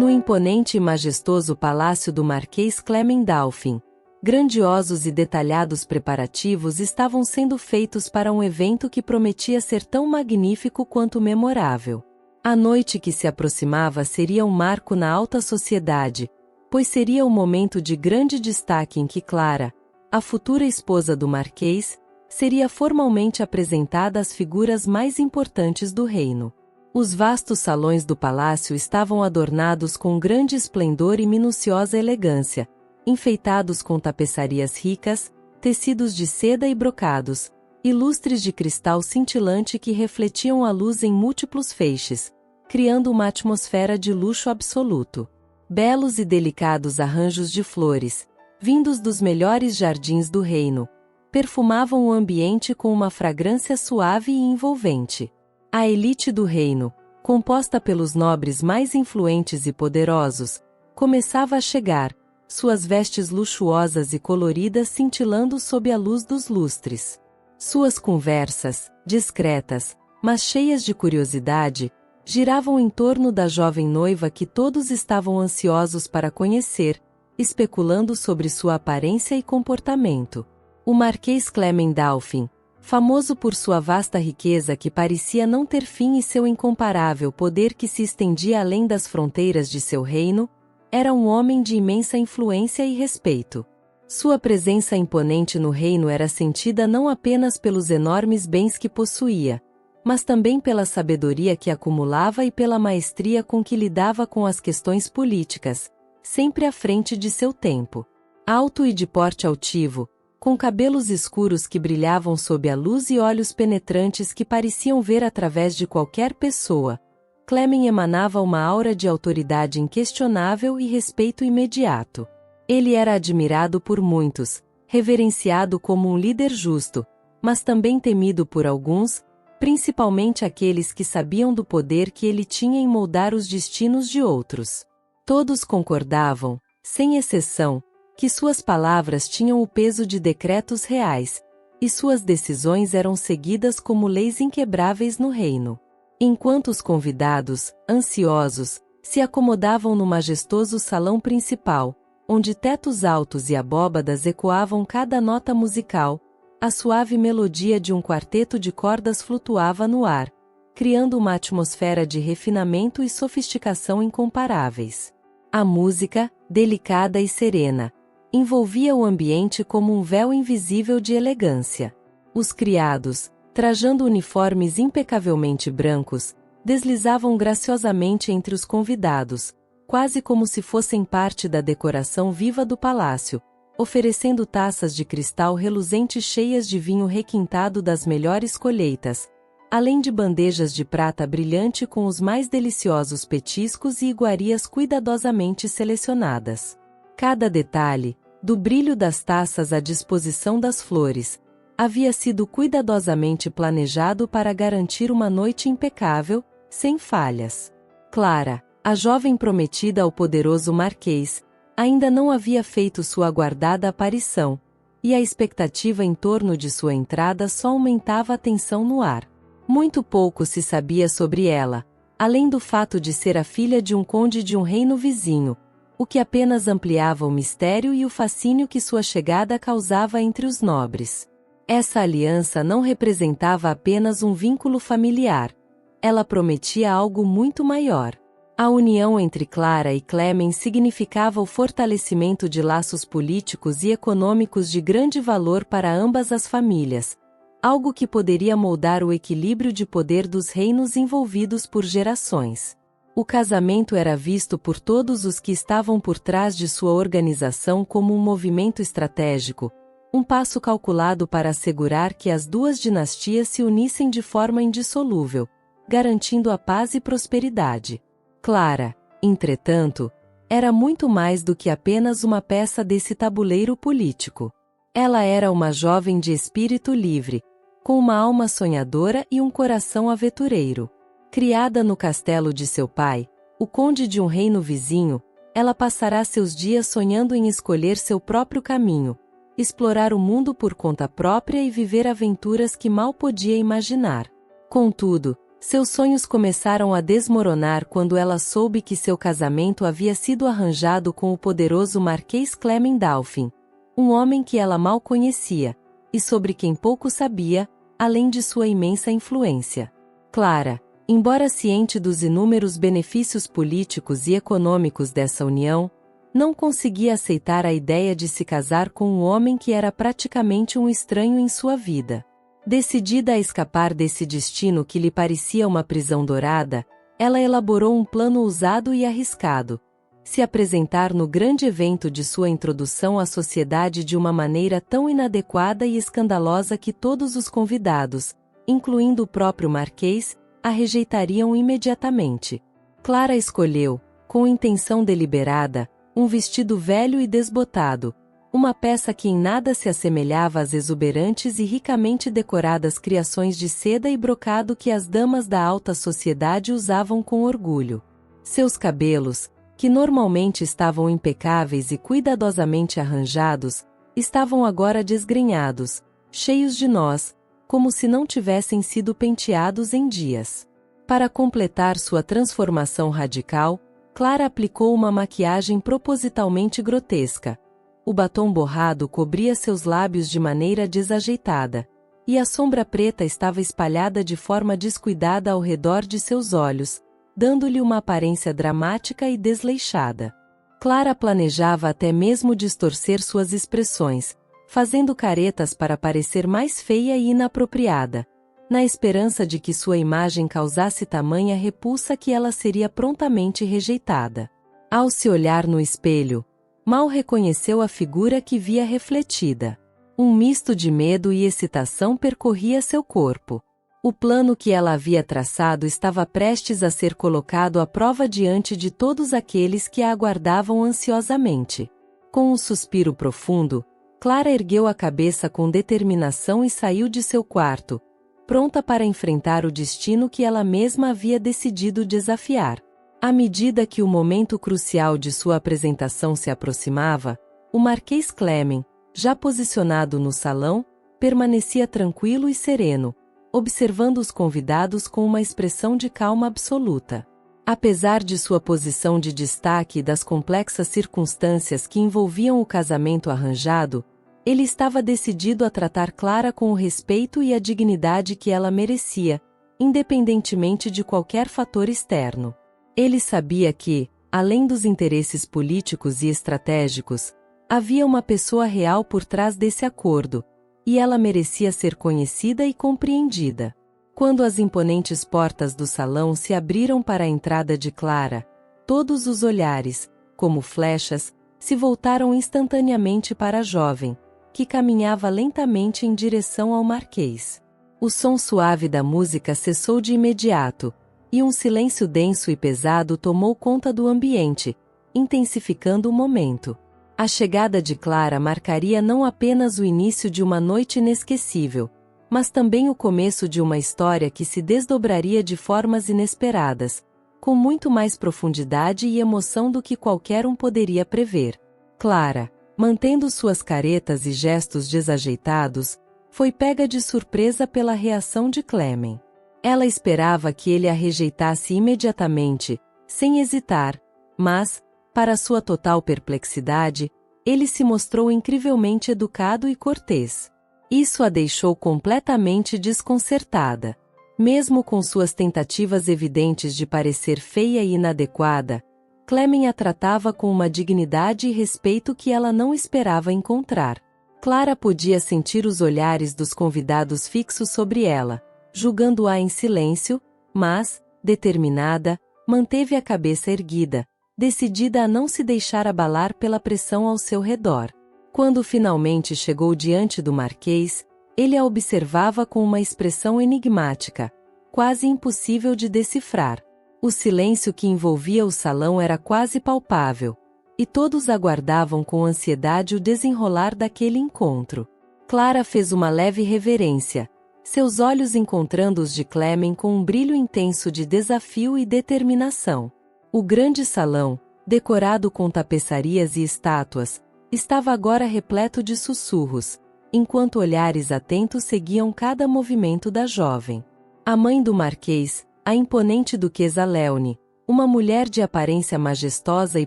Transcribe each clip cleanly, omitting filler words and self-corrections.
No imponente e majestoso palácio do Marquês Clement Dauphin, grandiosos e detalhados preparativos estavam sendo feitos para um evento que prometia ser tão magnífico quanto memorável. A noite que se aproximava seria um marco na alta sociedade, pois seria o momento de grande destaque em que Clara, a futura esposa do Marquês, seria formalmente apresentada às figuras mais importantes do reino. Os vastos salões do palácio estavam adornados com grande esplendor e minuciosa elegância, enfeitados com tapeçarias ricas, tecidos de seda e brocados, e lustres de cristal cintilante que refletiam a luz em múltiplos feixes, criando uma atmosfera de luxo absoluto. Belos e delicados arranjos de flores, vindos dos melhores jardins do reino, perfumavam o ambiente com uma fragrância suave e envolvente. A elite do reino, composta pelos nobres mais influentes e poderosos, começava a chegar, suas vestes luxuosas e coloridas cintilando sob a luz dos lustres. Suas conversas, discretas, mas cheias de curiosidade, giravam em torno da jovem noiva que todos estavam ansiosos para conhecer, especulando sobre sua aparência e comportamento. O Marquês Clement Dauphin, famoso por sua vasta riqueza que parecia não ter fim e seu incomparável poder que se estendia além das fronteiras de seu reino, era um homem de imensa influência e respeito. Sua presença imponente no reino era sentida não apenas pelos enormes bens que possuía, mas também pela sabedoria que acumulava e pela maestria com que lidava com as questões políticas, sempre à frente de seu tempo. Alto e de porte altivo, com cabelos escuros que brilhavam sob a luz e olhos penetrantes que pareciam ver através de qualquer pessoa, Clement emanava uma aura de autoridade inquestionável e respeito imediato. Ele era admirado por muitos, reverenciado como um líder justo, mas também temido por alguns, principalmente aqueles que sabiam do poder que ele tinha em moldar os destinos de outros. Todos concordavam, sem exceção, que suas palavras tinham o peso de decretos reais, e suas decisões eram seguidas como leis inquebráveis no reino. Enquanto os convidados, ansiosos, se acomodavam no majestoso salão principal, onde tetos altos e abóbadas ecoavam cada nota musical, a suave melodia de um quarteto de cordas flutuava no ar, criando uma atmosfera de refinamento e sofisticação incomparáveis. A música, delicada e serena, envolvia o ambiente como um véu invisível de elegância. Os criados, trajando uniformes impecavelmente brancos, deslizavam graciosamente entre os convidados, quase como se fossem parte da decoração viva do palácio, oferecendo taças de cristal reluzente cheias de vinho requintado das melhores colheitas, além de bandejas de prata brilhante com os mais deliciosos petiscos e iguarias cuidadosamente selecionadas. Cada detalhe, do brilho das taças à disposição das flores, havia sido cuidadosamente planejado para garantir uma noite impecável, sem falhas. Clara, a jovem prometida ao poderoso Marquês, ainda não havia feito sua aguardada aparição, e a expectativa em torno de sua entrada só aumentava a tensão no ar. Muito pouco se sabia sobre ela, além do fato de ser a filha de um conde de um reino vizinho, o que apenas ampliava o mistério e o fascínio que sua chegada causava entre os nobres. Essa aliança não representava apenas um vínculo familiar. Ela prometia algo muito maior. A união entre Clara e Clement significava o fortalecimento de laços políticos e econômicos de grande valor para ambas as famílias, algo que poderia moldar o equilíbrio de poder dos reinos envolvidos por gerações. O casamento era visto por todos os que estavam por trás de sua organização como um movimento estratégico, um passo calculado para assegurar que as duas dinastias se unissem de forma indissolúvel, garantindo a paz e prosperidade. Clara, entretanto, era muito mais do que apenas uma peça desse tabuleiro político. Ela era uma jovem de espírito livre, com uma alma sonhadora e um coração aventureiro. Criada no castelo de seu pai, o conde de um reino vizinho, ela passará seus dias sonhando em escolher seu próprio caminho, explorar o mundo por conta própria e viver aventuras que mal podia imaginar. Contudo, Seus sonhos começaram a desmoronar quando ela soube que seu casamento havia sido arranjado com o poderoso Marquês Clement Dauphin, um homem que ela mal conhecia, e sobre quem pouco sabia, além de sua imensa influência. Clara, embora ciente dos inúmeros benefícios políticos e econômicos dessa união, não conseguia aceitar a ideia de se casar com um homem que era praticamente um estranho em sua vida. Decidida a escapar desse destino que lhe parecia uma prisão dourada, ela elaborou um plano ousado e arriscado: se apresentar no grande evento de sua introdução à sociedade de uma maneira tão inadequada e escandalosa que todos os convidados, incluindo o próprio Marquês, a rejeitariam imediatamente. Clara escolheu, com intenção deliberada, um vestido velho e desbotado, uma peça que em nada se assemelhava às exuberantes e ricamente decoradas criações de seda e brocado que as damas da alta sociedade usavam com orgulho. Seus cabelos, que normalmente estavam impecáveis e cuidadosamente arranjados, estavam agora desgrenhados, cheios de nós, como se não tivessem sido penteados em dias. Para completar sua transformação radical, Clara aplicou uma maquiagem propositalmente grotesca. O batom borrado cobria seus lábios de maneira desajeitada, e a sombra preta estava espalhada de forma descuidada ao redor de seus olhos, dando-lhe uma aparência dramática e desleixada. Clara planejava até mesmo distorcer suas expressões, fazendo caretas para parecer mais feia e inapropriada, na esperança de que sua imagem causasse tamanha repulsa que ela seria prontamente rejeitada. Ao se olhar no espelho, mal reconheceu a figura que via refletida. Um misto de medo e excitação percorria seu corpo. O plano que ela havia traçado estava prestes a ser colocado à prova diante de todos aqueles que a aguardavam ansiosamente. Com um suspiro profundo, Clara ergueu a cabeça com determinação e saiu de seu quarto, pronta para enfrentar o destino que ela mesma havia decidido desafiar. À medida que o momento crucial de sua apresentação se aproximava, o Marquês Clement, já posicionado no salão, permanecia tranquilo e sereno, observando os convidados com uma expressão de calma absoluta. Apesar de sua posição de destaque e das complexas circunstâncias que envolviam o casamento arranjado, ele estava decidido a tratar Clara com o respeito e a dignidade que ela merecia, independentemente de qualquer fator externo. Ele sabia que, além dos interesses políticos e estratégicos, havia uma pessoa real por trás desse acordo, e ela merecia ser conhecida e compreendida. Quando as imponentes portas do salão se abriram para a entrada de Clara, todos os olhares, como flechas, se voltaram instantaneamente para a jovem, que caminhava lentamente em direção ao Marquês. O som suave da música cessou de imediato, e um silêncio denso e pesado tomou conta do ambiente, intensificando o momento. A chegada de Clara marcaria não apenas o início de uma noite inesquecível, mas também o começo de uma história que se desdobraria de formas inesperadas, com muito mais profundidade e emoção do que qualquer um poderia prever. Clara, mantendo suas caretas e gestos desajeitados, foi pega de surpresa pela reação de Clement. Ela esperava que ele a rejeitasse imediatamente, sem hesitar, mas, para sua total perplexidade, ele se mostrou incrivelmente educado e cortês. Isso a deixou completamente desconcertada. Mesmo com suas tentativas evidentes de parecer feia e inadequada, Clement a tratava com uma dignidade e respeito que ela não esperava encontrar. Clara podia sentir os olhares dos convidados fixos sobre ela, julgando-a em silêncio, mas, determinada, manteve a cabeça erguida, decidida a não se deixar abalar pela pressão ao seu redor. Quando finalmente chegou diante do Marquês, ele a observava com uma expressão enigmática, quase impossível de decifrar. O silêncio que envolvia o salão era quase palpável, e todos aguardavam com ansiedade o desenrolar daquele encontro. Clara fez uma leve reverência, seus olhos encontrando os de Clement com um brilho intenso de desafio e determinação. O grande salão, decorado com tapeçarias e estátuas, estava agora repleto de sussurros, enquanto olhares atentos seguiam cada movimento da jovem. A mãe do Marquês, a imponente duquesa Leone, uma mulher de aparência majestosa e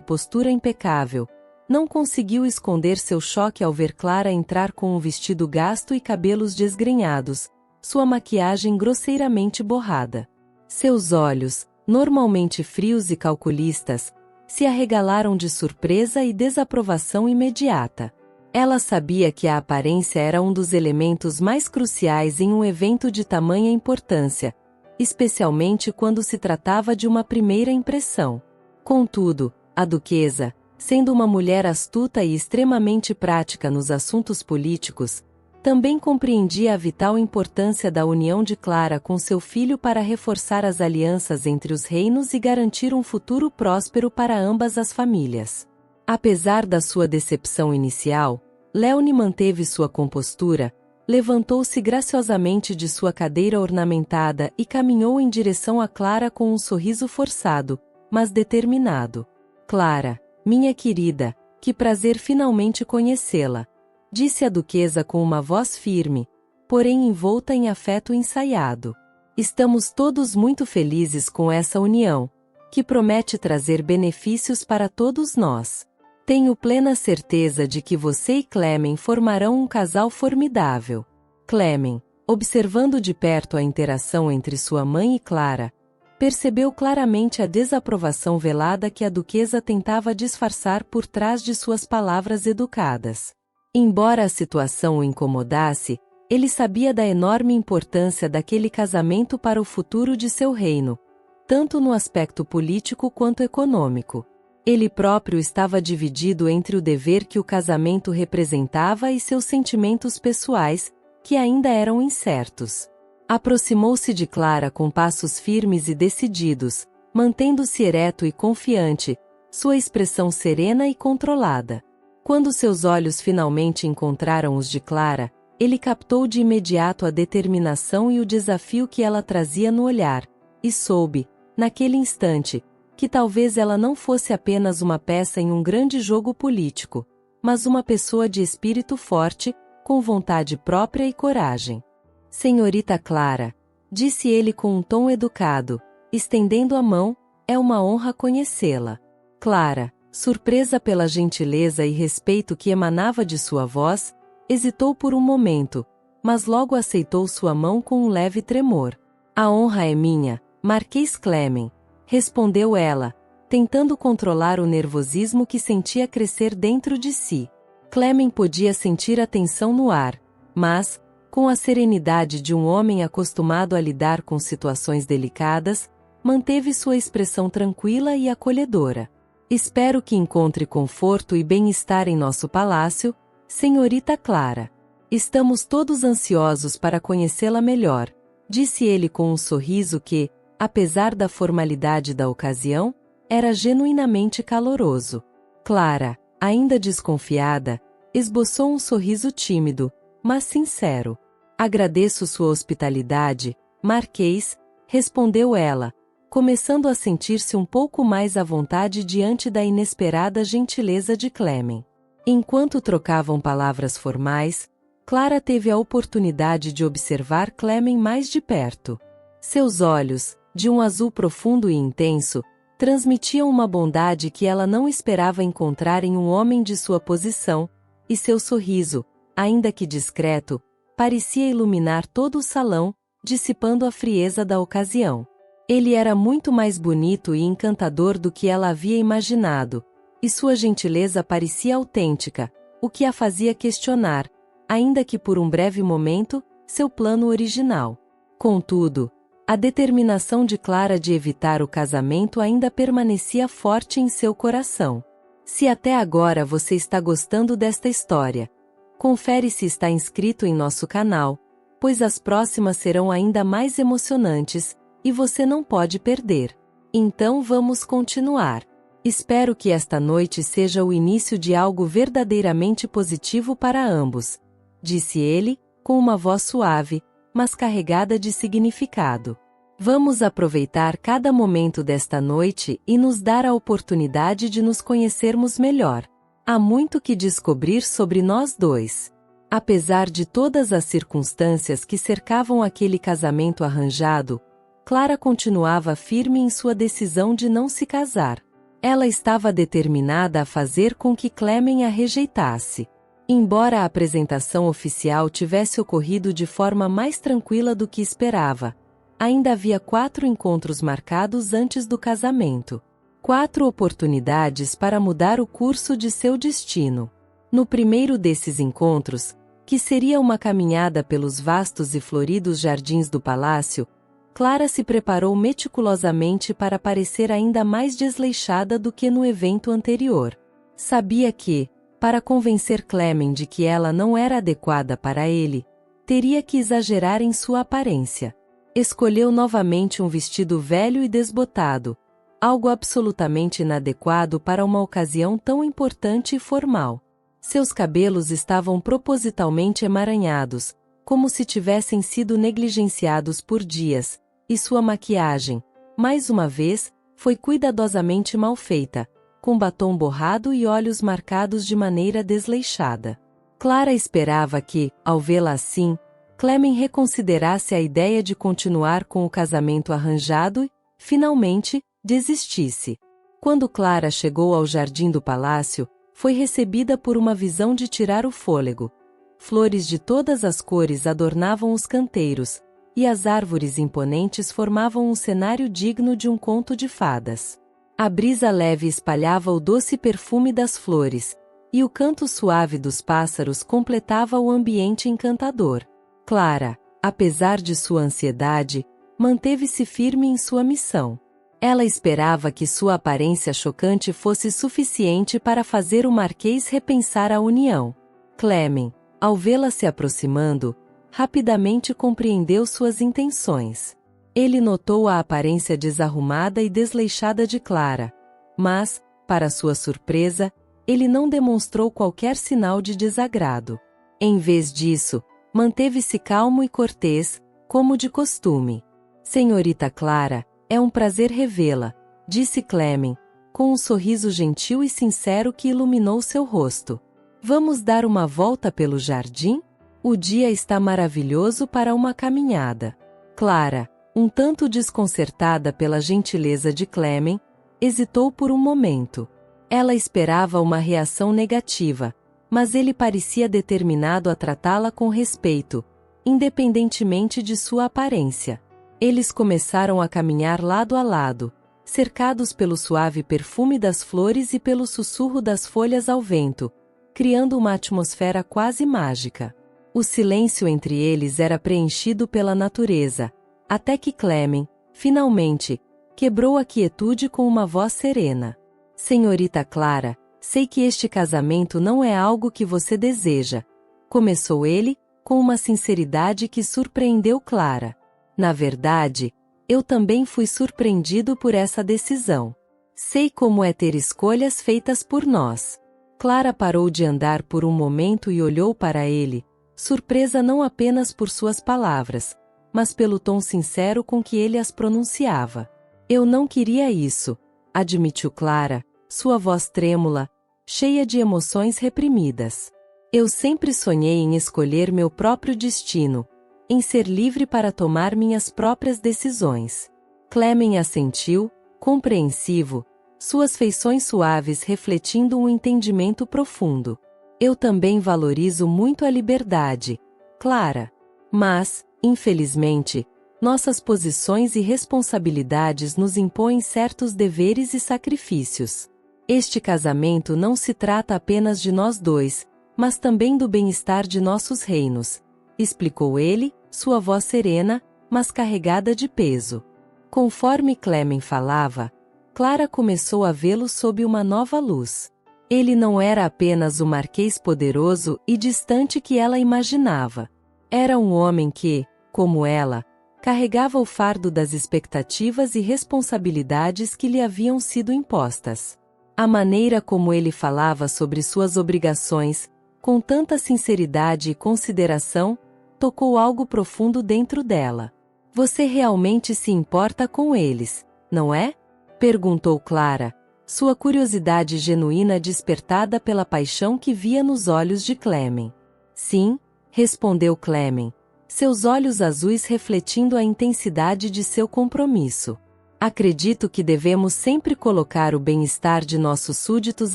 postura impecável, não conseguiu esconder seu choque ao ver Clara entrar com um vestido gasto e cabelos desgrenhados, sua maquiagem grosseiramente borrada. Seus olhos, normalmente frios e calculistas, se arregalaram de surpresa e desaprovação imediata. Ela sabia que a aparência era um dos elementos mais cruciais em um evento de tamanha importância, especialmente quando se tratava de uma primeira impressão. Contudo, a duquesa, sendo uma mulher astuta e extremamente prática nos assuntos políticos, também compreendia a vital importância da união de Clara com seu filho para reforçar as alianças entre os reinos e garantir um futuro próspero para ambas as famílias. Apesar da sua decepção inicial, Leone manteve sua compostura, levantou-se graciosamente de sua cadeira ornamentada e caminhou em direção a Clara com um sorriso forçado, mas determinado. "Clara, minha querida, que prazer finalmente conhecê-la", disse a duquesa com uma voz firme, porém envolta em afeto ensaiado. "Estamos todos muito felizes com essa união, que promete trazer benefícios para todos nós. Tenho plena certeza de que você e Clement formarão um casal formidável." Clement, observando de perto a interação entre sua mãe e Clara, percebeu claramente a desaprovação velada que a duquesa tentava disfarçar por trás de suas palavras educadas. Embora a situação o incomodasse, ele sabia da enorme importância daquele casamento para o futuro de seu reino, tanto no aspecto político quanto econômico. Ele próprio estava dividido entre o dever que o casamento representava e seus sentimentos pessoais, que ainda eram incertos. Aproximou-se de Clara com passos firmes e decididos, mantendo-se ereto e confiante, sua expressão serena e controlada. Quando seus olhos finalmente encontraram os de Clara, ele captou de imediato a determinação e o desafio que ela trazia no olhar, e soube, naquele instante, que talvez ela não fosse apenas uma peça em um grande jogo político, mas uma pessoa de espírito forte, com vontade própria e coragem. "Senhorita Clara", disse ele com um tom educado, estendendo a mão, "é uma honra conhecê-la." Clara, surpresa pela gentileza e respeito que emanava de sua voz, hesitou por um momento, mas logo aceitou sua mão com um leve tremor. "A honra é minha, Marquês Clement", respondeu ela, tentando controlar o nervosismo que sentia crescer dentro de si. Clement podia sentir a tensão no ar, mas, com a serenidade de um homem acostumado a lidar com situações delicadas, manteve sua expressão tranquila e acolhedora. "Espero que encontre conforto e bem-estar em nosso palácio, senhorita Clara. Estamos todos ansiosos para conhecê-la melhor", disse ele com um sorriso que, apesar da formalidade da ocasião, era genuinamente caloroso. Clara, ainda desconfiada, esboçou um sorriso tímido, mas sincero. "Agradeço sua hospitalidade, Marquês", respondeu ela, começando a sentir-se um pouco mais à vontade diante da inesperada gentileza de Clement. Enquanto trocavam palavras formais, Clara teve a oportunidade de observar Clement mais de perto. Seus olhos, de um azul profundo e intenso, transmitiam uma bondade que ela não esperava encontrar em um homem de sua posição, e seu sorriso, ainda que discreto, parecia iluminar todo o salão, dissipando a frieza da ocasião. Ele era muito mais bonito e encantador do que ela havia imaginado, e sua gentileza parecia autêntica, o que a fazia questionar, ainda que por um breve momento, seu plano original. Contudo, a determinação de Clara de evitar o casamento ainda permanecia forte em seu coração. Se até agora você está gostando desta história, confere se está inscrito em nosso canal, pois as próximas serão ainda mais emocionantes, e você não pode perder. Então vamos continuar. Espero que esta noite seja o início de algo verdadeiramente positivo para ambos, disse ele, com uma voz suave, mas carregada de significado. Vamos aproveitar cada momento desta noite e nos dar a oportunidade de nos conhecermos melhor. Há muito que descobrir sobre nós dois. Apesar de todas as circunstâncias que cercavam aquele casamento arranjado, Clara continuava firme em sua decisão de não se casar. Ela estava determinada a fazer com que Clement a rejeitasse. Embora a apresentação oficial tivesse ocorrido de forma mais tranquila do que esperava, ainda havia 4 encontros marcados antes do casamento. 4 oportunidades para mudar o curso de seu destino. No primeiro desses encontros, que seria uma caminhada pelos vastos e floridos jardins do palácio, Clara se preparou meticulosamente para parecer ainda mais desleixada do que no evento anterior. Sabia que, para convencer Clement de que ela não era adequada para ele, teria que exagerar em sua aparência. Escolheu novamente um vestido velho e desbotado, algo absolutamente inadequado para uma ocasião tão importante e formal. Seus cabelos estavam propositalmente emaranhados, como se tivessem sido negligenciados por dias, e sua maquiagem, mais uma vez, foi cuidadosamente mal feita, com batom borrado e olhos marcados de maneira desleixada. Clara esperava que, ao vê-la assim, Clement reconsiderasse a ideia de continuar com o casamento arranjado e, finalmente, desistisse. Quando Clara chegou ao jardim do palácio, foi recebida por uma visão de tirar o fôlego. Flores de todas as cores adornavam os canteiros, e as árvores imponentes formavam um cenário digno de um conto de fadas. A brisa leve espalhava o doce perfume das flores, e o canto suave dos pássaros completava o ambiente encantador. Clara, apesar de sua ansiedade, manteve-se firme em sua missão. Ela esperava que sua aparência chocante fosse suficiente para fazer o marquês repensar a união. Clement, ao vê-la se aproximando, rapidamente compreendeu suas intenções. Ele notou a aparência desarrumada e desleixada de Clara, mas, para sua surpresa, ele não demonstrou qualquer sinal de desagrado. Em vez disso, manteve-se calmo e cortês, como de costume. Senhorita Clara, é um prazer revê-la, disse Clement, com um sorriso gentil e sincero que iluminou seu rosto. Vamos dar uma volta pelo jardim? O dia está maravilhoso para uma caminhada. Clara, um tanto desconcertada pela gentileza de Clement, hesitou por um momento. Ela esperava uma reação negativa, mas ele parecia determinado a tratá-la com respeito, independentemente de sua aparência. Eles começaram a caminhar lado a lado, cercados pelo suave perfume das flores e pelo sussurro das folhas ao vento, criando uma atmosfera quase mágica. O silêncio entre eles era preenchido pela natureza, até que Clement, finalmente, quebrou a quietude com uma voz serena. Senhorita Clara, sei que este casamento não é algo que você deseja, começou ele, com uma sinceridade que surpreendeu Clara. Na verdade, eu também fui surpreendido por essa decisão. Sei como é ter escolhas feitas por nós. Clara parou de andar por um momento e olhou para ele, surpresa não apenas por suas palavras, mas pelo tom sincero com que ele as pronunciava. Eu não queria isso, admitiu Clara, sua voz trêmula, cheia de emoções reprimidas. Eu sempre sonhei em escolher meu próprio destino, em ser livre para tomar minhas próprias decisões. Clement assentiu, compreensivo, suas feições suaves refletindo um entendimento profundo. Eu também valorizo muito a liberdade, Clara. Mas, infelizmente, nossas posições e responsabilidades nos impõem certos deveres e sacrifícios. Este casamento não se trata apenas de nós dois, mas também do bem-estar de nossos reinos, explicou ele, sua voz serena, mas carregada de peso. Conforme Clement falava, Clara começou a vê-lo sob uma nova luz. Ele não era apenas o marquês poderoso e distante que ela imaginava. Era um homem que, como ela, carregava o fardo das expectativas e responsabilidades que lhe haviam sido impostas. A maneira como ele falava sobre suas obrigações, com tanta sinceridade e consideração, tocou algo profundo dentro dela. Você realmente se importa com eles, não é? Perguntou Clara, sua curiosidade genuína despertada pela paixão que via nos olhos de Clement. Sim, respondeu Clement, seus olhos azuis refletindo a intensidade de seu compromisso. Acredito que devemos sempre colocar o bem-estar de nossos súditos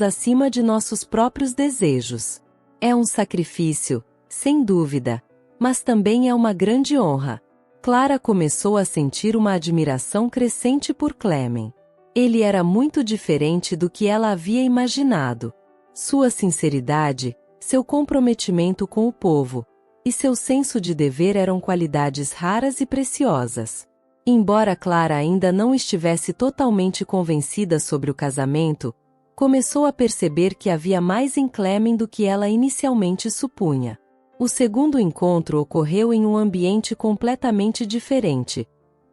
acima de nossos próprios desejos. É um sacrifício, sem dúvida, mas também é uma grande honra. Clara começou a sentir uma admiração crescente por Clement. Ele era muito diferente do que ela havia imaginado. Sua sinceridade, seu comprometimento com o povo, e seu senso de dever eram qualidades raras e preciosas. Embora Clara ainda não estivesse totalmente convencida sobre o casamento, começou a perceber que havia mais em Clement do que ela inicialmente supunha. O segundo encontro ocorreu em um ambiente completamente diferente.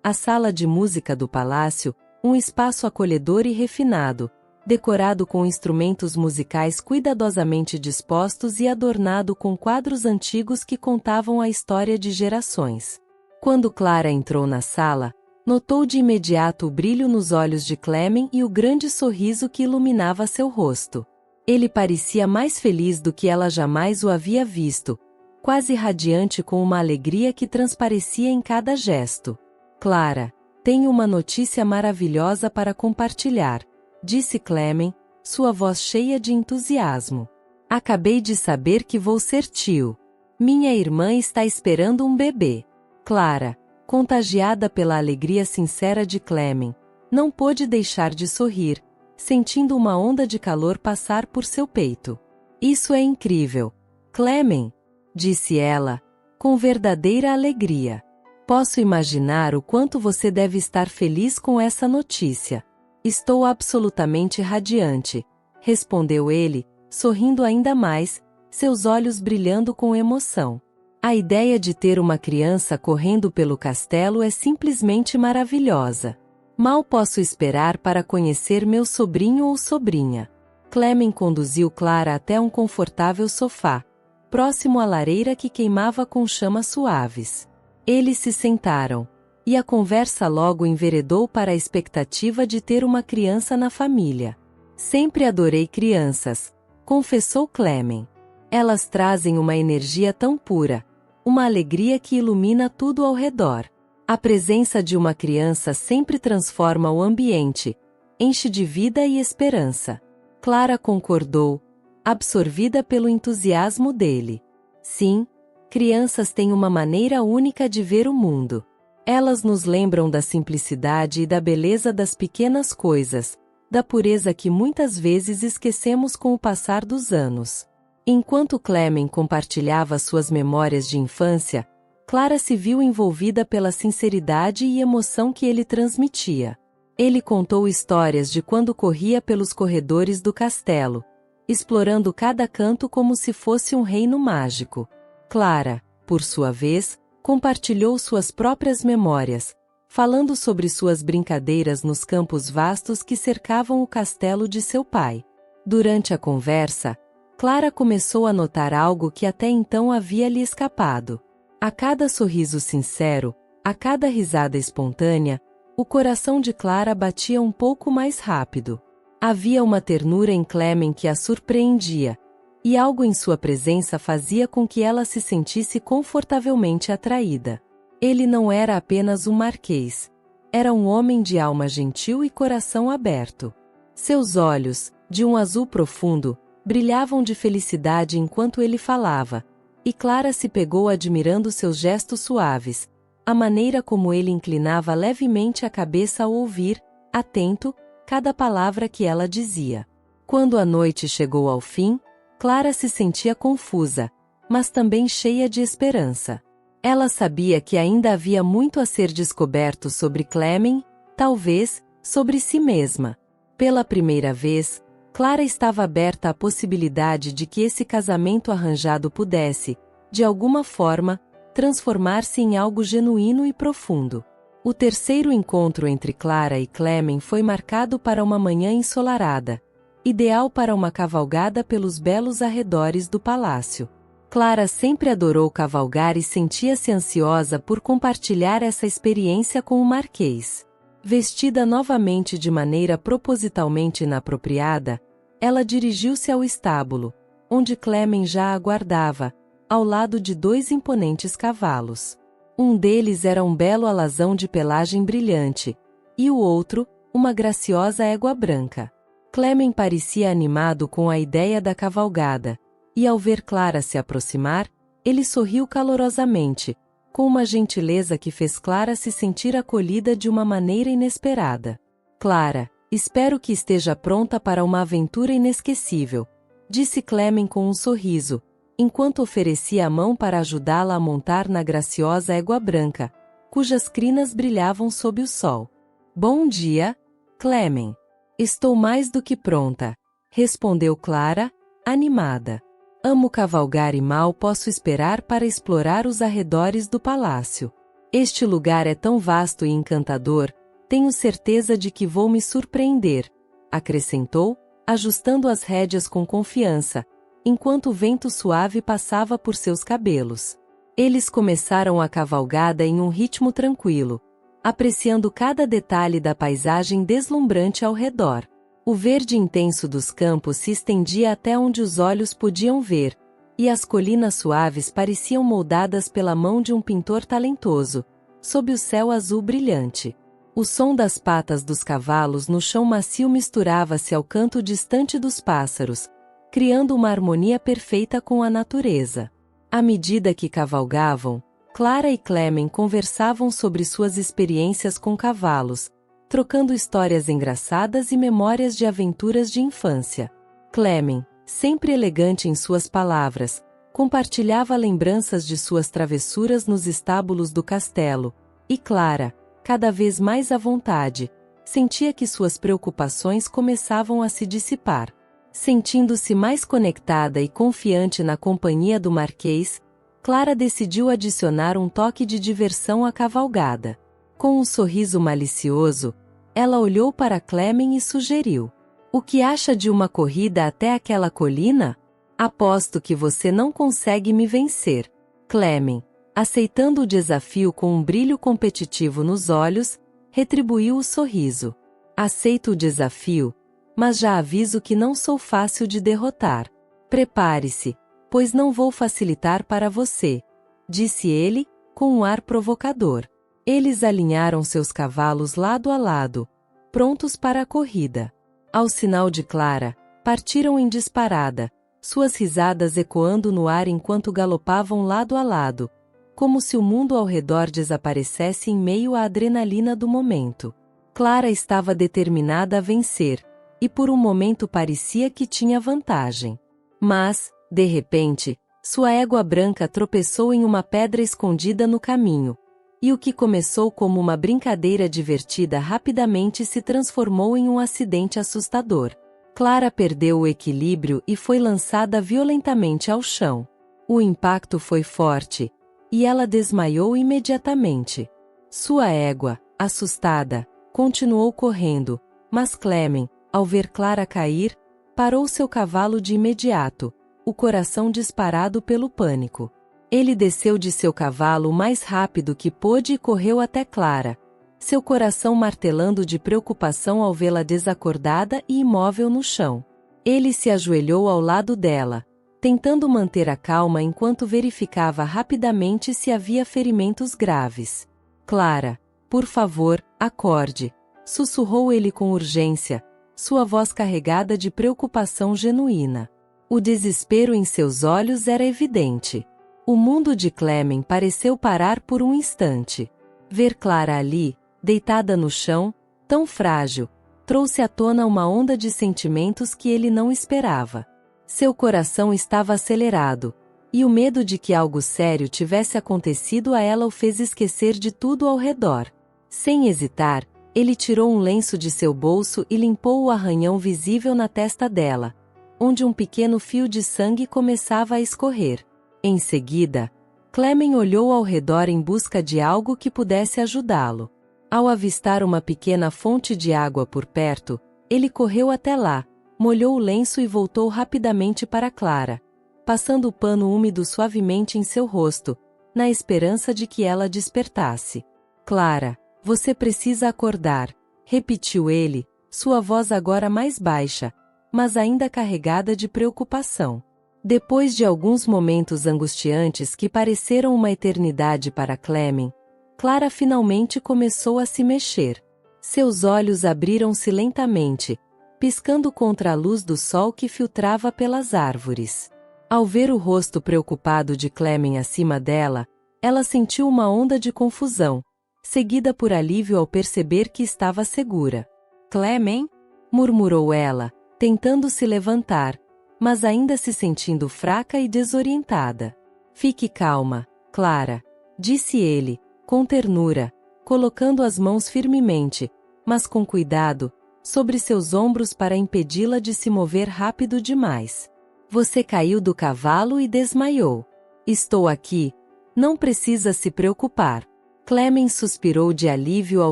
A sala de música do palácio, um espaço acolhedor e refinado, decorado com instrumentos musicais cuidadosamente dispostos e adornado com quadros antigos que contavam a história de gerações. Quando Clara entrou na sala, notou de imediato o brilho nos olhos de Clement e o grande sorriso que iluminava seu rosto. Ele parecia mais feliz do que ela jamais o havia visto, quase radiante com uma alegria que transparecia em cada gesto. Clara, tenho uma notícia maravilhosa para compartilhar, disse Clement, sua voz cheia de entusiasmo. Acabei de saber que vou ser tio. Minha irmã está esperando um bebê. Clara, contagiada pela alegria sincera de Clement, não pôde deixar de sorrir, sentindo uma onda de calor passar por seu peito. Isso é incrível. Clement, disse ela, com verdadeira alegria. Posso imaginar o quanto você deve estar feliz com essa notícia. Estou absolutamente radiante, respondeu ele, sorrindo ainda mais, seus olhos brilhando com emoção. A ideia de ter uma criança correndo pelo castelo é simplesmente maravilhosa. Mal posso esperar para conhecer meu sobrinho ou sobrinha. Clement conduziu Clara até um confortável sofá, próximo à lareira que queimava com chamas suaves. Eles se sentaram, e a conversa logo enveredou para a expectativa de ter uma criança na família. Sempre adorei crianças, confessou Clement. Elas trazem uma energia tão pura, uma alegria que ilumina tudo ao redor. A presença de uma criança sempre transforma o ambiente, enche de vida e esperança. Clara concordou, absorvida pelo entusiasmo dele. Sim, crianças têm uma maneira única de ver o mundo. Elas nos lembram da simplicidade e da beleza das pequenas coisas, da pureza que muitas vezes esquecemos com o passar dos anos. Enquanto Clement compartilhava suas memórias de infância, Clara se viu envolvida pela sinceridade e emoção que ele transmitia. Ele contou histórias de quando corria pelos corredores do castelo, explorando cada canto como se fosse um reino mágico. Clara, por sua vez, compartilhou suas próprias memórias, falando sobre suas brincadeiras nos campos vastos que cercavam o castelo de seu pai. Durante a conversa, Clara começou a notar algo que até então havia lhe escapado. A cada sorriso sincero, a cada risada espontânea, o coração de Clara batia um pouco mais rápido. Havia uma ternura em Clement que a surpreendia, e algo em sua presença fazia com que ela se sentisse confortavelmente atraída. Ele não era apenas um marquês. Era um homem de alma gentil e coração aberto. Seus olhos, de um azul profundo, brilhavam de felicidade enquanto ele falava, e Clara se pegou admirando seus gestos suaves, a maneira como ele inclinava levemente a cabeça ao ouvir, atento, cada palavra que ela dizia. Quando a noite chegou ao fim, Clara se sentia confusa, mas também cheia de esperança. Ela sabia que ainda havia muito a ser descoberto sobre Clement, talvez, sobre si mesma. Pela primeira vez, Clara estava aberta à possibilidade de que esse casamento arranjado pudesse, de alguma forma, transformar-se em algo genuíno e profundo. O terceiro encontro entre Clara e Clement foi marcado para uma manhã ensolarada, ideal para uma cavalgada pelos belos arredores do palácio. Clara sempre adorou cavalgar e sentia-se ansiosa por compartilhar essa experiência com o marquês. Vestida novamente de maneira propositalmente inapropriada, ela dirigiu-se ao estábulo, onde Clement já a aguardava, ao lado de 2 imponentes cavalos. Um deles era um belo alazão de pelagem brilhante, e o outro, uma graciosa égua branca. Clement parecia animado com a ideia da cavalgada, e ao ver Clara se aproximar, ele sorriu calorosamente, com uma gentileza que fez Clara se sentir acolhida de uma maneira inesperada. Clara, espero que esteja pronta para uma aventura inesquecível, disse Clement com um sorriso, enquanto oferecia a mão para ajudá-la a montar na graciosa égua branca, cujas crinas brilhavam sob o sol. Bom dia, Clement. Estou mais do que pronta, respondeu Clara, animada. Amo cavalgar e mal posso esperar para explorar os arredores do palácio. Este lugar é tão vasto e encantador, tenho certeza de que vou me surpreender, acrescentou, ajustando as rédeas com confiança, enquanto o vento suave passava por seus cabelos. Eles começaram a cavalgada em um ritmo tranquilo, apreciando cada detalhe da paisagem deslumbrante ao redor. O verde intenso dos campos se estendia até onde os olhos podiam ver, e as colinas suaves pareciam moldadas pela mão de um pintor talentoso, sob o céu azul brilhante. O som das patas dos cavalos no chão macio misturava-se ao canto distante dos pássaros, criando uma harmonia perfeita com a natureza. À medida que cavalgavam, Clara e Clement conversavam sobre suas experiências com cavalos, trocando histórias engraçadas e memórias de aventuras de infância. Clement, sempre elegante em suas palavras, compartilhava lembranças de suas travessuras nos estábulos do castelo, e Clara, cada vez mais à vontade, sentia que suas preocupações começavam a se dissipar. Sentindo-se mais conectada e confiante na companhia do Marquês, Clara decidiu adicionar um toque de diversão à cavalgada. Com um sorriso malicioso, ela olhou para Clement e sugeriu: "O que acha de uma corrida até aquela colina? Aposto que você não consegue me vencer." Clement, aceitando o desafio com um brilho competitivo nos olhos, retribuiu o sorriso. "Aceito o desafio, mas já aviso que não sou fácil de derrotar. Prepare-se, pois não vou facilitar para você", disse ele, com um ar provocador. Eles alinharam seus cavalos lado a lado, prontos para a corrida. Ao sinal de Clara, partiram em disparada, suas risadas ecoando no ar enquanto galopavam lado a lado, como se o mundo ao redor desaparecesse em meio à adrenalina do momento. Clara estava determinada a vencer, e por um momento parecia que tinha vantagem. Mas, de repente, sua égua branca tropeçou em uma pedra escondida no caminho, e o que começou como uma brincadeira divertida rapidamente se transformou em um acidente assustador. Clara perdeu o equilíbrio e foi lançada violentamente ao chão. O impacto foi forte, e ela desmaiou imediatamente. Sua égua, assustada, continuou correndo, mas Clement, ao ver Clara cair, parou seu cavalo de imediato, o coração disparado pelo pânico. Ele desceu de seu cavalo o mais rápido que pôde e correu até Clara, seu coração martelando de preocupação ao vê-la desacordada e imóvel no chão. Ele se ajoelhou ao lado dela, tentando manter a calma enquanto verificava rapidamente se havia ferimentos graves. "Clara, por favor, acorde", sussurrou ele com urgência, sua voz carregada de preocupação genuína. O desespero em seus olhos era evidente. O mundo de Clement pareceu parar por um instante. Ver Clara ali, deitada no chão, tão frágil, trouxe à tona uma onda de sentimentos que ele não esperava. Seu coração estava acelerado, e o medo de que algo sério tivesse acontecido a ela o fez esquecer de tudo ao redor. Sem hesitar, ele tirou um lenço de seu bolso e limpou o arranhão visível na testa dela, onde um pequeno fio de sangue começava a escorrer. Em seguida, Clement olhou ao redor em busca de algo que pudesse ajudá-lo. Ao avistar uma pequena fonte de água por perto, ele correu até lá, molhou o lenço e voltou rapidamente para Clara, passando o pano úmido suavemente em seu rosto, na esperança de que ela despertasse. "Clara, você precisa acordar", repetiu ele, sua voz agora mais baixa, mas ainda carregada de preocupação. Depois de alguns momentos angustiantes que pareceram uma eternidade para Clemen, Clara finalmente começou a se mexer. Seus olhos abriram-se lentamente, piscando contra a luz do sol que filtrava pelas árvores. Ao ver o rosto preocupado de Clemen acima dela, ela sentiu uma onda de confusão, seguida por alívio ao perceber que estava segura. "Clemen?", murmurou ela, tentando se levantar, mas ainda se sentindo fraca e desorientada. "Fique calma, Clara", disse ele, com ternura, colocando as mãos firmemente, mas com cuidado, sobre seus ombros para impedi-la de se mover rápido demais. "Você caiu do cavalo e desmaiou. Estou aqui, não precisa se preocupar." Clemen suspirou de alívio ao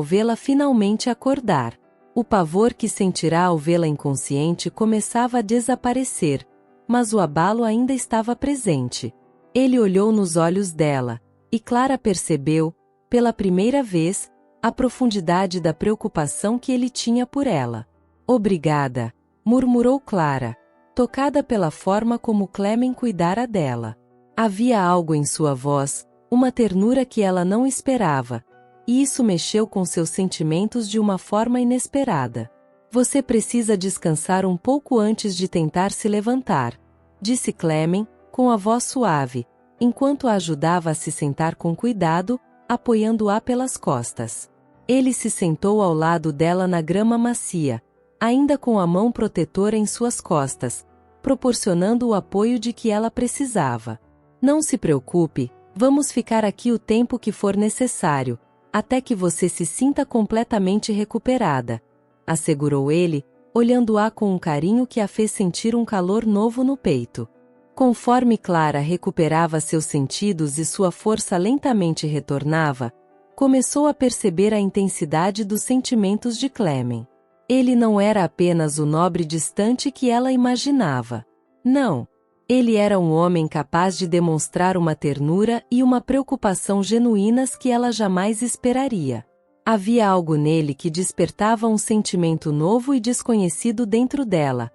vê-la finalmente acordar. O pavor que sentirá ao vê-la inconsciente começava a desaparecer, mas o abalo ainda estava presente. Ele olhou nos olhos dela, e Clara percebeu, pela primeira vez, a profundidade da preocupação que ele tinha por ela. "Obrigada", murmurou Clara, tocada pela forma como Clemen cuidara dela. Havia algo em sua voz, uma ternura que ela não esperava, e isso mexeu com seus sentimentos de uma forma inesperada. "Você precisa descansar um pouco antes de tentar se levantar", disse Clemen, com a voz suave, enquanto a ajudava a se sentar com cuidado, apoiando-a pelas costas. Ele se sentou ao lado dela na grama macia, ainda com a mão protetora em suas costas, proporcionando o apoio de que ela precisava. "Não se preocupe, vamos ficar aqui o tempo que for necessário, até que você se sinta completamente recuperada", assegurou ele, olhando-a com um carinho que a fez sentir um calor novo no peito. Conforme Clara recuperava seus sentidos e sua força lentamente retornava, começou a perceber a intensidade dos sentimentos de Clemen. Ele não era apenas o nobre distante que ela imaginava. Não. Ele era um homem capaz de demonstrar uma ternura e uma preocupação genuínas que ela jamais esperaria. Havia algo nele que despertava um sentimento novo e desconhecido dentro dela,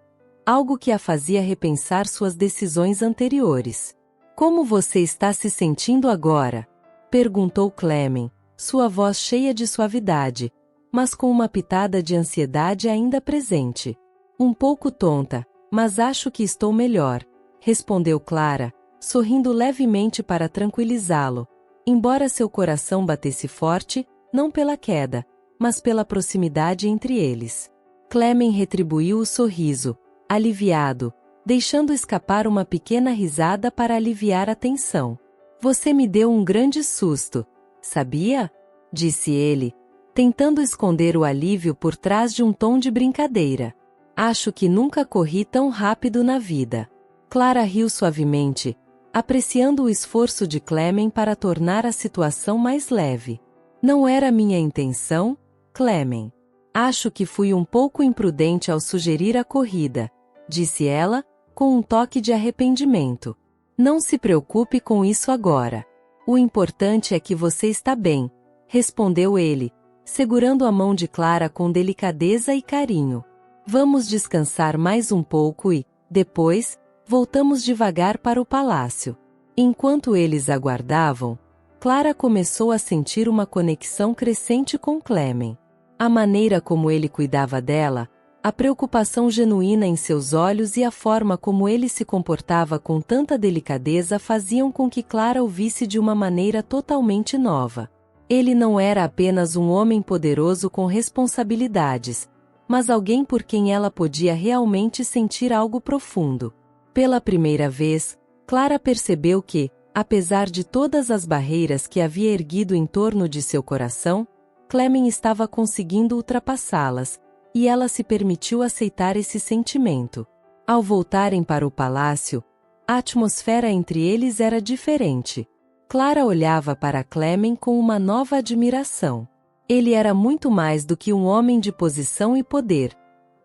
algo que a fazia repensar suas decisões anteriores. "Como você está se sentindo agora?", perguntou Clemen, sua voz cheia de suavidade, mas com uma pitada de ansiedade ainda presente. "Um pouco tonta, mas acho que estou melhor", respondeu Clara, sorrindo levemente para tranquilizá-lo, embora seu coração batesse forte, não pela queda, mas pela proximidade entre eles. Clemen retribuiu o sorriso, aliviado, deixando escapar uma pequena risada para aliviar a tensão. "Você me deu um grande susto, sabia?", disse ele, tentando esconder o alívio por trás de um tom de brincadeira. "Acho que nunca corri tão rápido na vida." Clara riu suavemente, apreciando o esforço de Clemen para tornar a situação mais leve. "Não era minha intenção, Clemen. Acho que fui um pouco imprudente ao sugerir a corrida", disse ela, com um toque de arrependimento. "Não se preocupe com isso agora. O importante é que você está bem", respondeu ele, segurando a mão de Clara com delicadeza e carinho. "Vamos descansar mais um pouco e, depois, voltamos devagar para o palácio." Enquanto eles aguardavam, Clara começou a sentir uma conexão crescente com Clemen. A maneira como ele cuidava dela, a preocupação genuína em seus olhos e a forma como ele se comportava com tanta delicadeza faziam com que Clara o visse de uma maneira totalmente nova. Ele não era apenas um homem poderoso com responsabilidades, mas alguém por quem ela podia realmente sentir algo profundo. Pela primeira vez, Clara percebeu que, apesar de todas as barreiras que havia erguido em torno de seu coração, Clemen estava conseguindo ultrapassá-las, e ela se permitiu aceitar esse sentimento. Ao voltarem para o palácio, a atmosfera entre eles era diferente. Clara olhava para Clemen com uma nova admiração. Ele era muito mais do que um homem de posição e poder.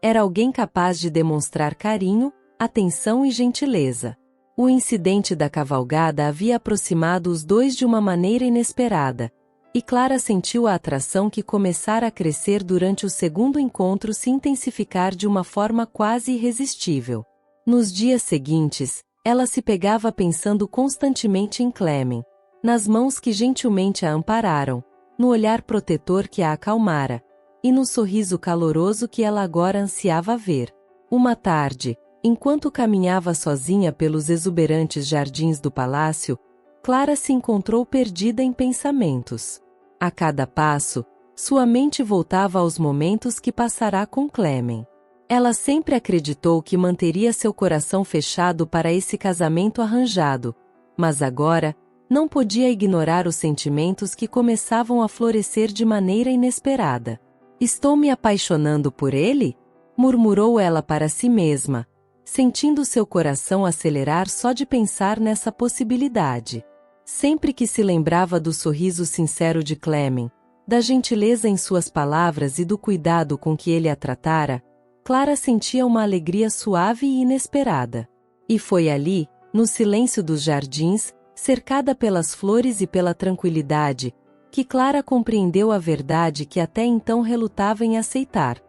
Era alguém capaz de demonstrar carinho, atenção e gentileza. O incidente da cavalgada havia aproximado os dois de uma maneira inesperada, e Clara sentiu a atração que começara a crescer durante o segundo encontro se intensificar de uma forma quase irresistível. Nos dias seguintes, Ela se pegava pensando constantemente em Clemen, nas mãos que gentilmente a ampararam, no olhar protetor que a acalmara, e no sorriso caloroso que ela agora ansiava ver. Uma tarde, enquanto caminhava sozinha pelos exuberantes jardins do palácio, Clara se encontrou perdida em pensamentos. A cada passo, sua mente voltava aos momentos que passará com Clemen. Ela sempre acreditou que manteria seu coração fechado para esse casamento arranjado, mas agora, não podia ignorar os sentimentos que começavam a florescer de maneira inesperada. Estou me apaixonando por ele? Murmurou ela para si mesma, sentindo seu coração acelerar só de pensar nessa possibilidade. Sempre que se lembrava do sorriso sincero de Clemen, da gentileza em suas palavras e do cuidado com que ele a tratara, Clara sentia uma alegria suave e inesperada. E foi ali, no silêncio dos jardins, cercada pelas flores e pela tranquilidade, que Clara compreendeu a verdade que até então relutava em aceitar.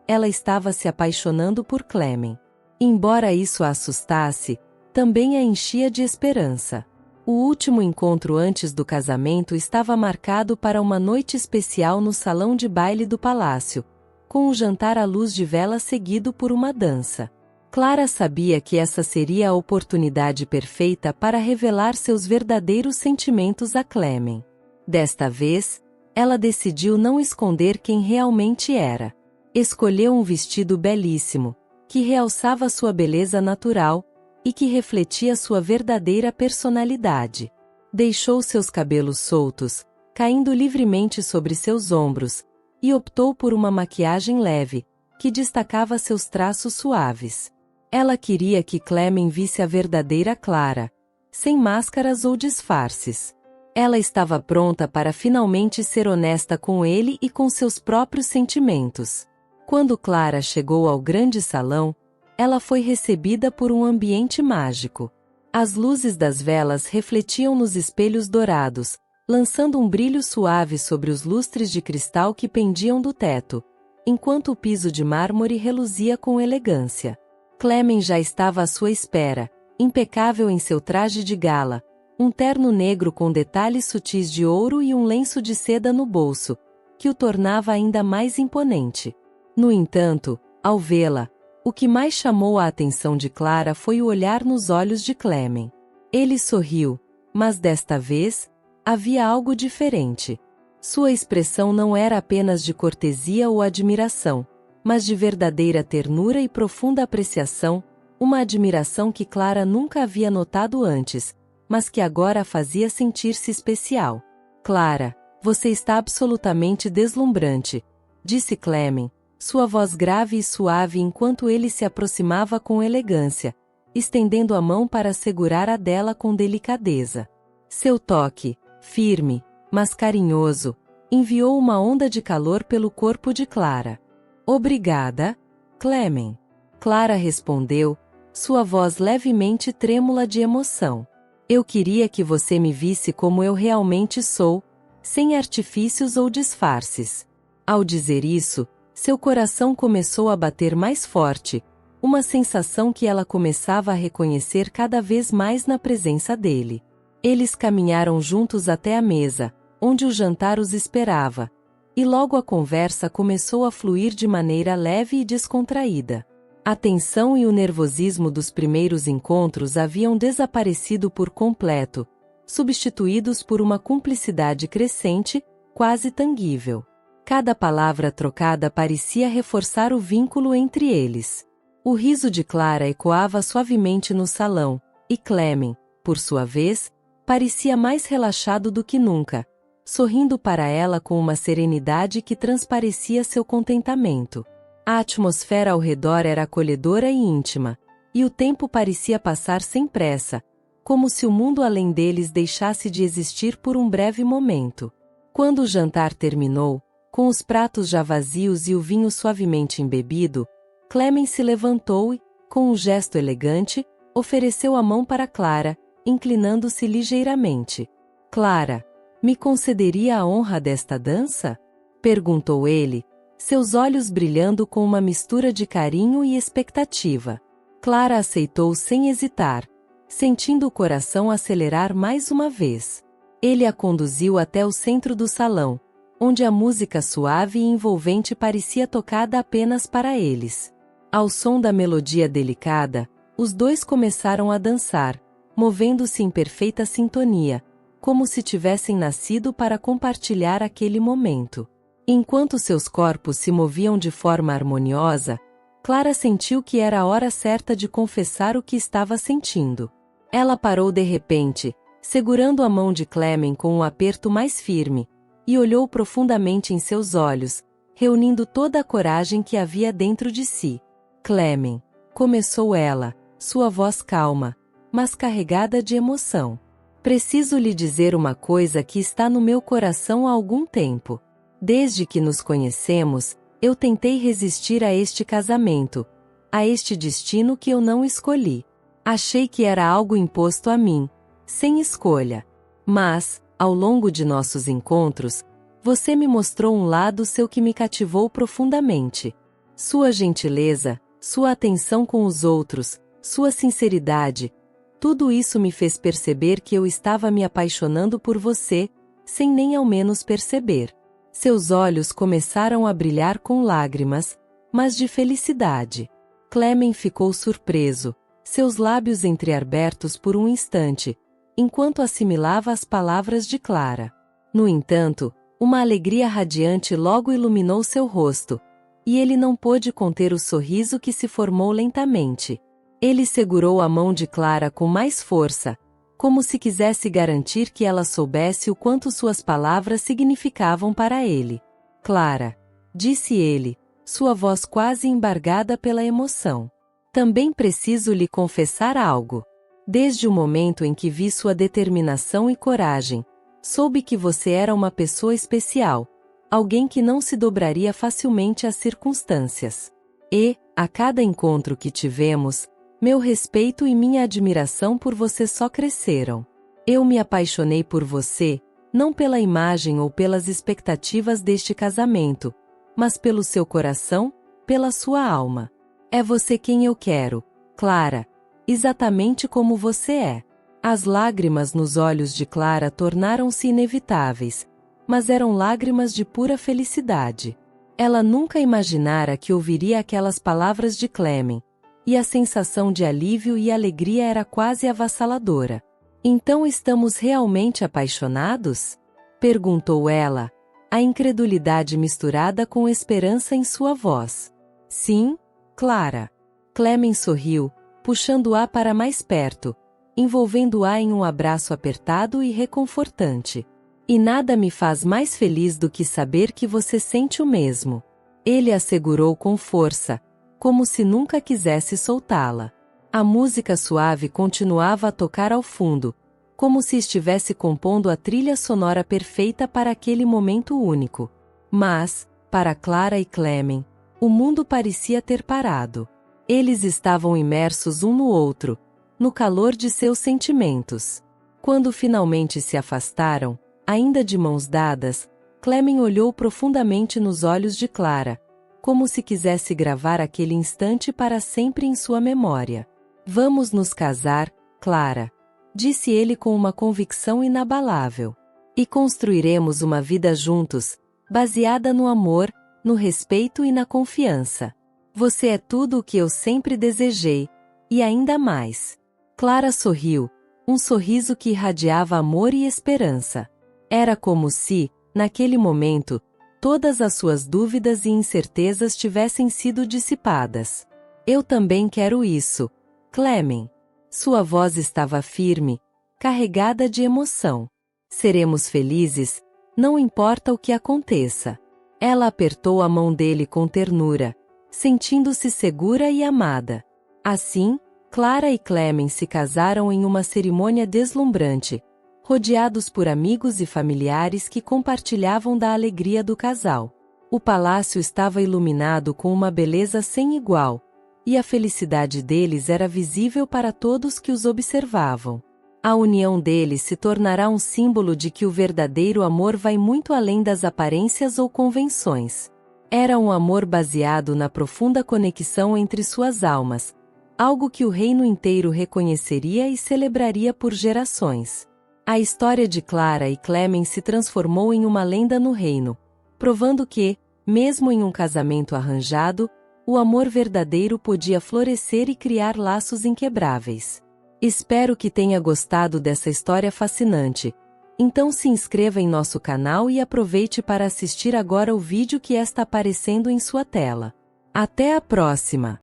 Ela estava se apaixonando por Clemen. Embora isso a assustasse, também a enchia de esperança. O último encontro antes do casamento estava marcado para uma noite especial no salão de baile do palácio, com um jantar à luz de vela seguido por uma dança. Clara sabia que essa seria a oportunidade perfeita para revelar seus verdadeiros sentimentos a Clemen. Desta vez, ela decidiu não esconder quem realmente era. Escolheu um vestido belíssimo, que realçava sua beleza natural, e que refletia sua verdadeira personalidade. Deixou seus cabelos soltos, caindo livremente sobre seus ombros, e optou por uma maquiagem leve, que destacava seus traços suaves. Ela queria que Clemen visse a verdadeira Clara, sem máscaras ou disfarces. Ela estava pronta para finalmente ser honesta com ele e com seus próprios sentimentos. Quando Clara chegou ao grande salão, ela foi recebida por um ambiente mágico. As luzes das velas refletiam nos espelhos dourados, lançando um brilho suave sobre os lustres de cristal que pendiam do teto, enquanto o piso de mármore reluzia com elegância. Clemen já estava à sua espera, impecável em seu traje de gala, um terno negro com detalhes sutis de ouro e um lenço de seda no bolso, que o tornava ainda mais imponente. No entanto, ao vê-la, o que mais chamou a atenção de Clara foi o olhar nos olhos de Clemen. Ele sorriu, mas desta vez, havia algo diferente. Sua expressão não era apenas de cortesia ou admiração, mas de verdadeira ternura e profunda apreciação, uma admiração que Clara nunca havia notado antes, mas que agora a fazia sentir-se especial. Clara, você está absolutamente deslumbrante, disse Clemen, sua voz grave e suave enquanto ele se aproximava com elegância, estendendo a mão para segurar a dela com delicadeza. Seu toque, firme, mas carinhoso, enviou uma onda de calor pelo corpo de Clara. Obrigada, Clemen. Clara respondeu, sua voz levemente trêmula de emoção. Eu queria que você me visse como eu realmente sou, sem artifícios ou disfarces. Ao dizer isso, seu coração começou a bater mais forte, uma sensação que ela começava a reconhecer cada vez mais na presença dele. Eles caminharam juntos até a mesa, onde o jantar os esperava, e logo a conversa começou a fluir de maneira leve e descontraída. A tensão e o nervosismo dos primeiros encontros haviam desaparecido por completo, substituídos por uma cumplicidade crescente, quase tangível. Cada palavra trocada parecia reforçar o vínculo entre eles. O riso de Clara ecoava suavemente no salão, e Clemen, por sua vez, parecia mais relaxado do que nunca, sorrindo para ela com uma serenidade que transparecia seu contentamento. A atmosfera ao redor era acolhedora e íntima, e o tempo parecia passar sem pressa, como se o mundo além deles deixasse de existir por um breve momento. Quando o jantar terminou, com os pratos já vazios e o vinho suavemente embebido, Clemen se levantou e, com um gesto elegante, ofereceu a mão para Clara, inclinando-se ligeiramente. Clara, me concederia a honra desta dança? Perguntou ele, seus olhos brilhando com uma mistura de carinho e expectativa. Clara aceitou sem hesitar, sentindo o coração acelerar mais uma vez. Ele a conduziu até o centro do salão, onde a música suave e envolvente parecia tocada apenas para eles. Ao som da melodia delicada, os dois começaram a dançar, movendo-se em perfeita sintonia, como se tivessem nascido para compartilhar aquele momento. Enquanto seus corpos se moviam de forma harmoniosa, Clara sentiu que era a hora certa de confessar o que estava sentindo. Ela parou de repente, segurando a mão de Clement com um aperto mais firme, e olhou profundamente em seus olhos, reunindo toda a coragem que havia dentro de si. Clement, começou ela, sua voz calma, mas carregada de emoção. Preciso lhe dizer uma coisa que está no meu coração há algum tempo. Desde que nos conhecemos, eu tentei resistir a este casamento, a este destino que eu não escolhi. Achei que era algo imposto a mim, sem escolha. Mas, ao longo de nossos encontros, você me mostrou um lado seu que me cativou profundamente. Sua gentileza, sua atenção com os outros, sua sinceridade, tudo isso me fez perceber que eu estava me apaixonando por você, sem nem ao menos perceber. Seus olhos começaram a brilhar com lágrimas, mas de felicidade. Clement ficou surpreso, seus lábios entreabertos por um instante, enquanto assimilava as palavras de Clara. No entanto, uma alegria radiante logo iluminou seu rosto, e ele não pôde conter o sorriso que se formou lentamente. Ele segurou a mão de Clara com mais força, como se quisesse garantir que ela soubesse o quanto suas palavras significavam para ele. Clara, disse ele, sua voz quase embargada pela emoção. Também preciso lhe confessar algo. Desde o momento em que vi sua determinação e coragem, soube que você era uma pessoa especial, alguém que não se dobraria facilmente às circunstâncias. E, a cada encontro que tivemos, meu respeito e minha admiração por você só cresceram. Eu me apaixonei por você, não pela imagem ou pelas expectativas deste casamento, mas pelo seu coração, pela sua alma. É você quem eu quero, Clara, exatamente como você é. As lágrimas nos olhos de Clara tornaram-se inevitáveis, mas eram lágrimas de pura felicidade. Ela nunca imaginara que ouviria aquelas palavras de Clement, e a sensação de alívio e alegria era quase avassaladora. Então estamos realmente apaixonados? Perguntou ela, a incredulidade misturada com esperança em sua voz. Sim, Clara. Clement sorriu, puxando-a para mais perto, envolvendo-a em um abraço apertado e reconfortante. E nada me faz mais feliz do que saber que você sente o mesmo. Ele assegurou com força, como se nunca quisesse soltá-la. A música suave continuava a tocar ao fundo, como se estivesse compondo a trilha sonora perfeita para aquele momento único. Mas, para Clara e Clement, o mundo parecia ter parado. Eles estavam imersos um no outro, no calor de seus sentimentos. Quando finalmente se afastaram, ainda de mãos dadas, Clement olhou profundamente nos olhos de Clara, como se quisesse gravar aquele instante para sempre em sua memória. Vamos nos casar, Clara, disse ele com uma convicção inabalável. E construiremos uma vida juntos, baseada no amor, no respeito e na confiança. Você é tudo o que eu sempre desejei, e ainda mais. Clara sorriu, um sorriso que irradiava amor e esperança. Era como se, naquele momento, todas as suas dúvidas e incertezas tivessem sido dissipadas. Eu também quero isso, Clement. Sua voz estava firme, carregada de emoção. Seremos felizes, não importa o que aconteça. Ela apertou a mão dele com ternura, sentindo-se segura e amada. Assim, Clara e Clement se casaram em uma cerimônia deslumbrante, rodeados por amigos e familiares que compartilhavam da alegria do casal. O palácio estava iluminado com uma beleza sem igual, e a felicidade deles era visível para todos que os observavam. A união deles se tornará um símbolo de que o verdadeiro amor vai muito além das aparências ou convenções. Era um amor baseado na profunda conexão entre suas almas, algo que o reino inteiro reconheceria e celebraria por gerações. A história de Clara e Clement se transformou em uma lenda no reino, provando que, mesmo em um casamento arranjado, o amor verdadeiro podia florescer e criar laços inquebráveis. Espero que tenha gostado dessa história fascinante. Então se inscreva em nosso canal e aproveite para assistir agora o vídeo que está aparecendo em sua tela. Até a próxima!